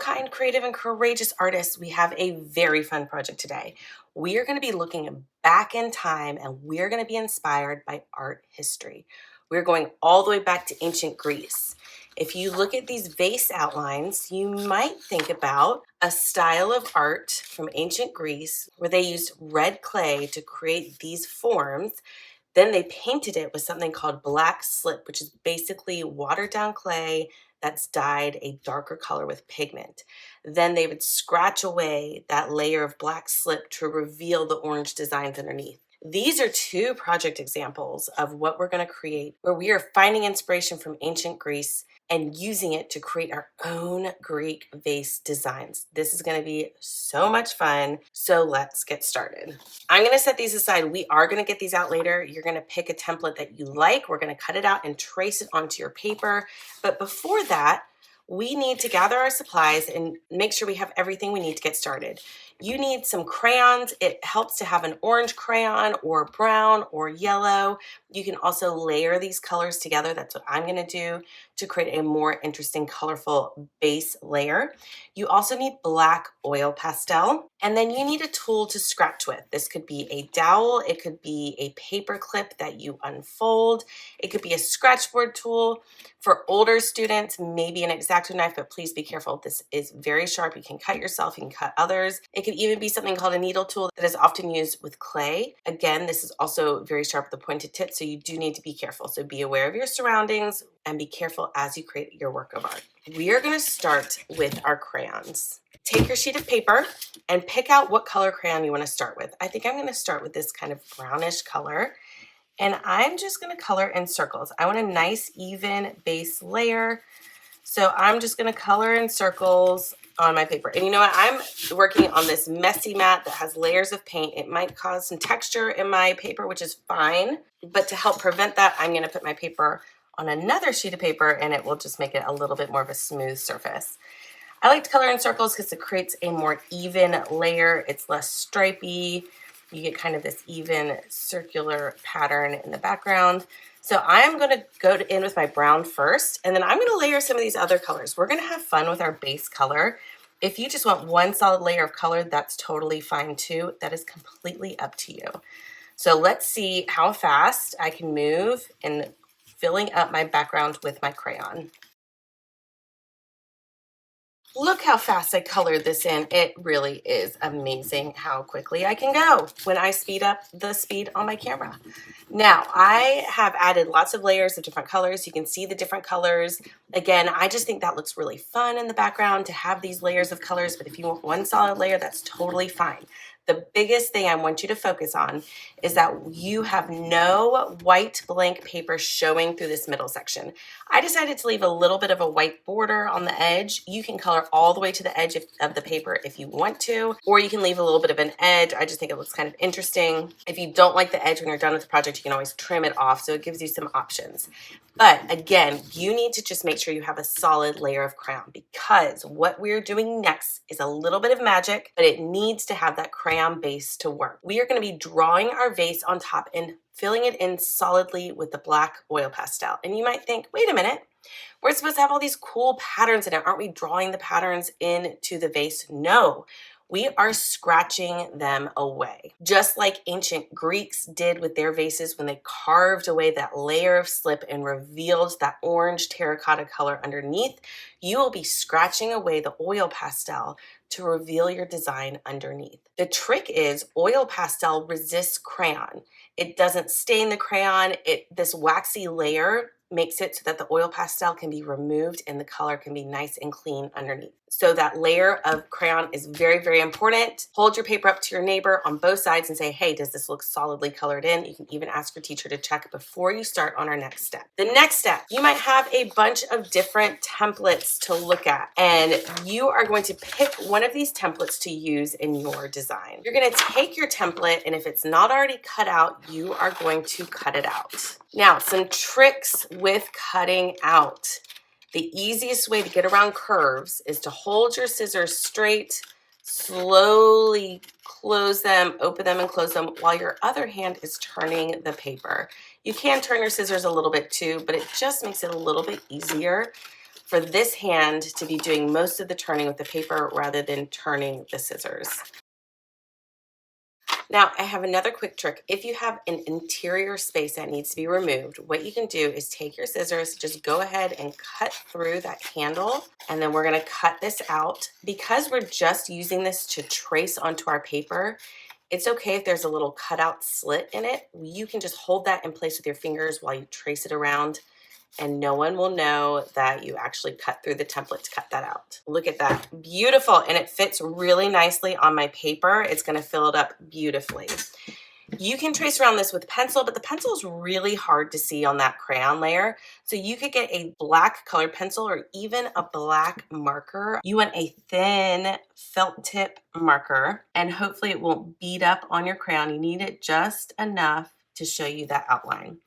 kind, creative, and courageous artists, we have a very fun project today. We are going to be looking back in time and we're going to be inspired by art history. We're going all the way back to ancient Greece. If you look at these vase outlines, you might think about a style of art from ancient Greece where they used red clay to create these forms. Then they painted it with something called black slip, which is basically watered down clay that's dyed a darker color with pigment. Then they would scratch away that layer of black slip to reveal the orange designs underneath. These are two project examples of what we're going to create, where we are finding inspiration from ancient Greece and using it to create our own Greek vase designs. This is going to be so much fun. So let's get started. I'm going to set these aside. We are going to get these out later. You're going to pick a template that you like. We're going to cut it out and trace it onto your paper. But before that, we need to gather our supplies and make sure we have everything we need to get started. You need some crayons. It helps to have an orange crayon or brown or yellow. You can also layer these colors together. That's what I'm going to do to create a more interesting, colorful base layer. You also need black oil pastel, and then you need a tool to scratch with. This could be a dowel. It could be a paper clip that you unfold. It could be a scratchboard tool. For older students, maybe an X-Acto knife, but please be careful. This is very sharp. You can cut yourself, you can cut others. It could even be something called a needle tool that is often used with clay. Again, this is also very sharp with the pointed tip, so you do need to be careful. So be aware of your surroundings and be careful as you create your work of art. We are going to start with our crayons. Take your sheet of paper and pick out what color crayon you want to start with. I think I'm going to start with this kind of brownish color. And I'm just going to color in circles. I want a nice even base layer. So I'm just going to color in circles on my paper. And you know what? I'm working on this messy mat that has layers of paint. It might cause some texture in my paper, which is fine. But to help prevent that, I'm going to put my paper on another sheet of paper and it will just make it a little bit more of a smooth surface. I like to color in circles because it creates a more even layer. It's less stripy. You get kind of this even circular pattern in the background. So I'm going to go in with my brown first, and then I'm going to layer some of these other colors. We're going to have fun with our base color. If you just want one solid layer of color, that's totally fine too. That is completely up to you. So let's see how fast I can move in filling up my background with my crayon. Look how fast I colored this in. It really is amazing how quickly I can go when I speed up the speed on my camera. Now, I have added lots of layers of different colors. You can see the different colors. Again, I just think that looks really fun in the background to have these layers of colors, but if you want one solid layer, that's totally fine. The biggest thing I want you to focus on is that you have no white blank paper showing through this middle section. I decided to leave a little bit of a white border on the edge. You can color all the way to the edge of the paper if you want to, or you can leave a little bit of an edge. I just think it looks kind of interesting. If you don't like the edge when you're done with the project, you can always trim it off, so it gives you some options. But again, you need to just make sure you have a solid layer of crayon, because what we're doing next is a little bit of magic, but it needs to have that crayon base to work. We are going to be drawing our vase on top and filling it in solidly with the black oil pastel. And you might think, wait a minute, we're supposed to have all these cool patterns in it. Aren't we drawing the patterns into the vase? No. We are scratching them away. Just like ancient Greeks did with their vases when they carved away that layer of slip and revealed that orange terracotta color underneath, you will be scratching away the oil pastel to reveal your design underneath. The trick is oil pastel resists crayon. It doesn't stain the crayon. This waxy layer makes it so that the oil pastel can be removed and the color can be nice and clean underneath. So that layer of crayon is very, very important. Hold your paper up to your neighbor on both sides and say, hey, does this look solidly colored in? You can even ask your teacher to check before you start on our next step. The next step, you might have a bunch of different templates to look at, and you are going to pick one of these templates to use in your design. You're going to take your template, and if it's not already cut out, you are going to cut it out. Now, some tricks with cutting out. The easiest way to get around curves is to hold your scissors straight, slowly close them, open them and close them while your other hand is turning the paper. You can turn your scissors a little bit too, but it just makes it a little bit easier for this hand to be doing most of the turning with the paper rather than turning the scissors. Now, I have another quick trick. If you have an interior space that needs to be removed, what you can do is take your scissors, just go ahead and cut through that handle, and then we're gonna cut this out. Because we're just using this to trace onto our paper, it's okay if there's a little cutout slit in it. You can just hold that in place with your fingers while you trace it around, and no one will know that you actually cut through the template to cut that out. Look at that, beautiful, and it fits really nicely on my paper. It's gonna fill it up beautifully. You can trace around this with pencil, but the pencil is really hard to see on that crayon layer. So you could get a black colored pencil or even a black marker. You want a thin felt tip marker, and hopefully it won't bead up on your crayon. You need it just enough to show you that outline.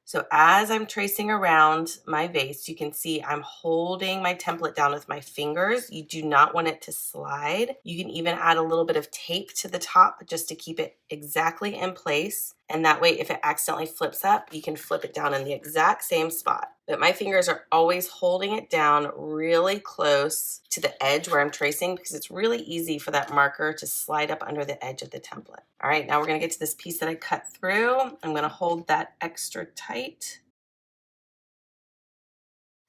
So as I'm tracing around my vase, you can see I'm holding my template down with my fingers. You do not want it to slide. You can even add a little bit of tape to the top just to keep it exactly in place. And that way, if it accidentally flips up, you can flip it down in the exact same spot. But my fingers are always holding it down really close to the edge where I'm tracing, because it's really easy for that marker to slide up under the edge of the template. All right, now we're gonna get to this piece that I cut through. I'm gonna hold that extra tight.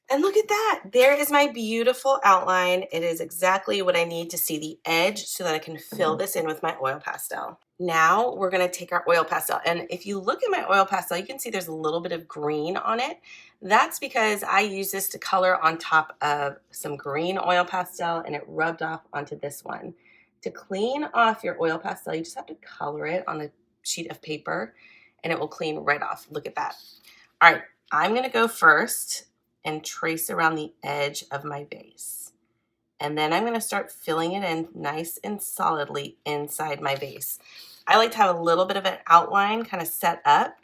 And look at that, there is my beautiful outline. It is exactly what I need to see the edge so that I can fill this in with my oil pastel. Now we're gonna take our oil pastel, and if you look at my oil pastel, you can see there's a little bit of green on it. That's because I use this to color on top of some green oil pastel, and it rubbed off onto this one. To clean off your oil pastel, you just have to color it on a sheet of paper and it will clean right off. Look at that. All right, I'm gonna go first and trace around the edge of my vase. And then I'm gonna start filling it in nice and solidly inside my vase. I like to have a little bit of an outline kind of set up,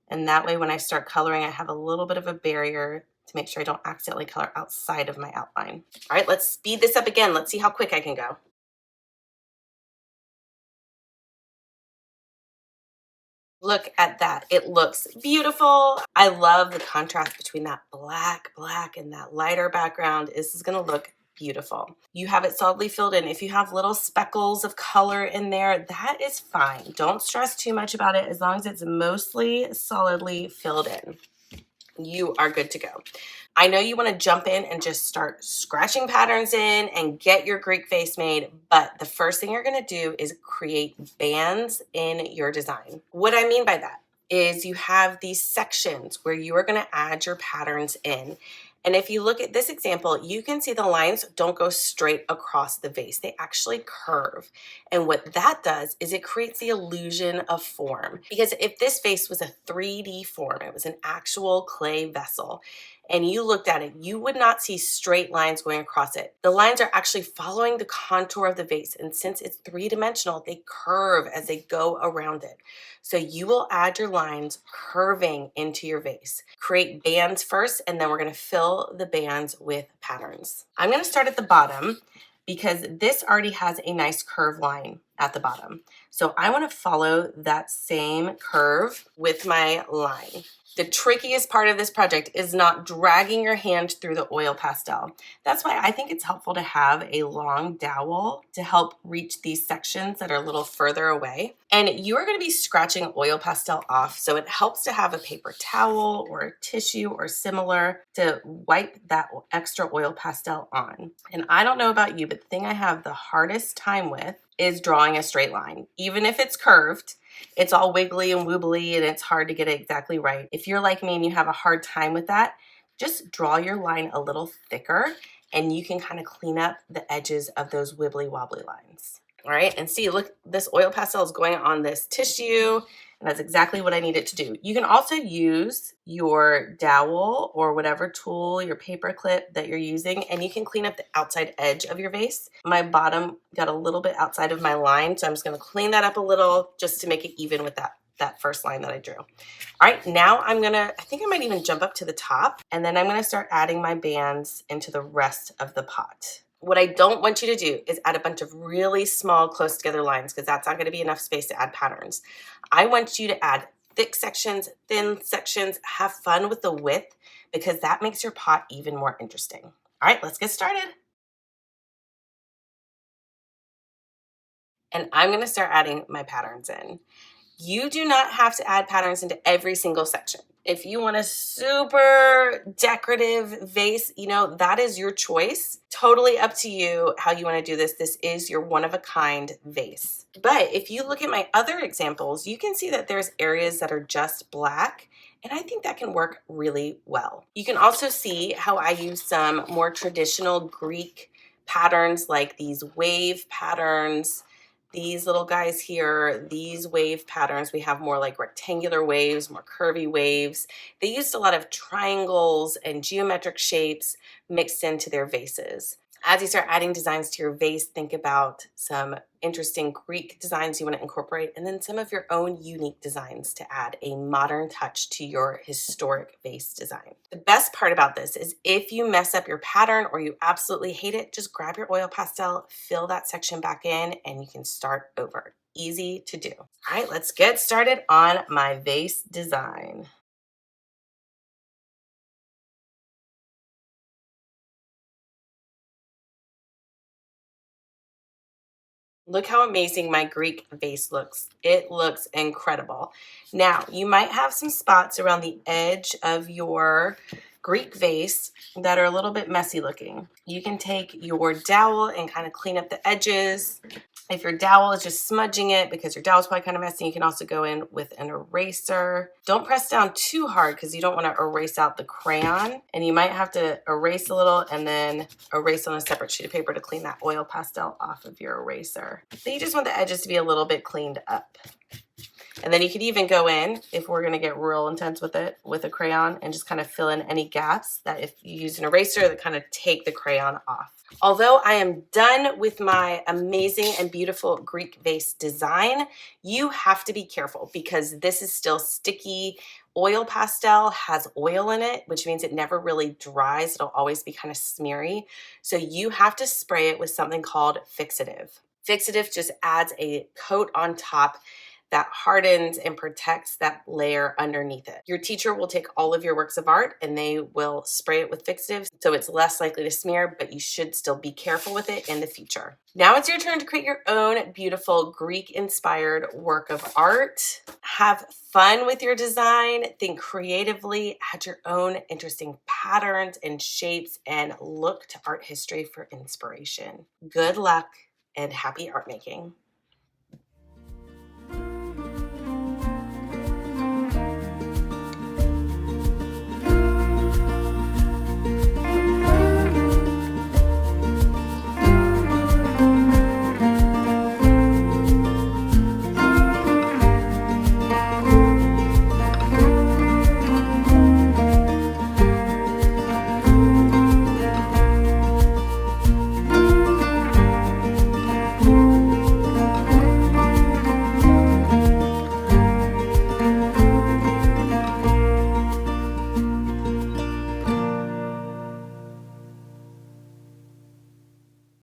and that way when I start coloring, I have a little bit of a barrier to make sure I don't accidentally color outside of my outline. All right, let's speed this up again. Let's see how quick I can go. Look at that. It looks beautiful. I love the contrast between that black, and that lighter background. This is gonna look beautiful. You have it solidly filled in. If you have little speckles of color in there, that is fine. Don't stress too much about it. As long as it's mostly solidly filled in, you are good to go. I know you want to jump in and just start scratching patterns in and get your Greek vase made, but the first thing you're going to do is create bands in your design. What I mean by that is you have these sections where you are going to add your patterns in. And if you look at this example, you can see the lines don't go straight across the vase. They actually curve. And what that does is it creates the illusion of form. Because if this vase was a 3D form, it was an actual clay vessel, and you looked at it, you would not see straight lines going across it. The lines are actually following the contour of the vase, and since it's three-dimensional, they curve as they go around it. So you will add your lines curving into your vase. Create bands first, and then we're gonna fill the bands with patterns. I'm gonna start at the bottom because this already has a nice curve line at the bottom. So I wanna follow that same curve with my line. The trickiest part of this project is not dragging your hand through the oil pastel. That's why I think it's helpful to have a long dowel to help reach these sections that are a little further away. And you are going to be scratching oil pastel off, so it helps to have a paper towel or a tissue or similar to wipe that extra oil pastel on. And I don't know about you, but the thing I have the hardest time with is drawing a straight line. Even if it's curved, it's all wiggly and woobly and it's hard to get it exactly right. If you're like me and you have a hard time with that, just draw your line a little thicker and you can kind of clean up the edges of those wibbly wobbly lines. All right, and see, look, this oil pastel is going on this tissue, and that's exactly what I need it to do. You can also use your dowel or whatever tool, your paper clip that you're using, and you can clean up the outside edge of your vase. My bottom got a little bit outside of my line, so I'm just gonna clean that up a little just to make it even with that first line that I drew. All right, now I think I might even jump up to the top, and then I'm gonna start adding my bands into the rest of the pot. What I don't want you to do is add a bunch of really small, close together lines, because that's not going to be enough space to add patterns. I want you to add thick sections, thin sections, have fun with the width, because that makes your pot even more interesting. All right, let's get started. And I'm gonna start adding my patterns in. You do not have to add patterns into every single section. If you want a super decorative vase, that is your choice. Totally up to you how you want to do this. This is your one of a kind vase. But if you look at my other examples, you can see that there's areas that are just black. And I think that can work really well. You can also see how I use some more traditional Greek patterns like these wave patterns, these little guys here, these wave patterns, we have more like rectangular waves, more curvy waves. They used a lot of triangles and geometric shapes mixed into their vases. As you start adding designs to your vase, think about some interesting Greek designs you want to incorporate, and then some of your own unique designs to add a modern touch to your historic vase design. The best part about this is if you mess up your pattern or you absolutely hate it, just grab your oil pastel, fill that section back in, and you can start over. Easy to do. All right, let's get started on my vase design. Look how amazing my Greek vase looks. It looks incredible. Now, you might have some spots around the edge of your Greek vase that are a little bit messy looking. You can take your dowel and kind of clean up the edges. If your dowel is just smudging it because your dowel is probably kind of messy, you can also go in with an eraser. Don't press down too hard because you don't want to erase out the crayon. And you might have to erase a little and then erase on a separate sheet of paper to clean that oil pastel off of your eraser. So you just want the edges to be a little bit cleaned up. And then you could even go in, if we're gonna get real intense with it, with a crayon and just kind of fill in any gaps that if you use an eraser that kind of take the crayon off. Although I am done with my amazing and beautiful Greek vase design, you have to be careful because this is still sticky. Oil pastel has oil in it, which means it never really dries. It'll always be kind of smeary. So you have to spray it with something called fixative. Fixative just adds a coat on top that hardens and protects that layer underneath it. Your teacher will take all of your works of art and they will spray it with fixative so it's less likely to smear, but you should still be careful with it in the future. Now it's your turn to create your own beautiful Greek-inspired work of art. Have fun with your design, think creatively, add your own interesting patterns and shapes, and look to art history for inspiration. Good luck and happy art making.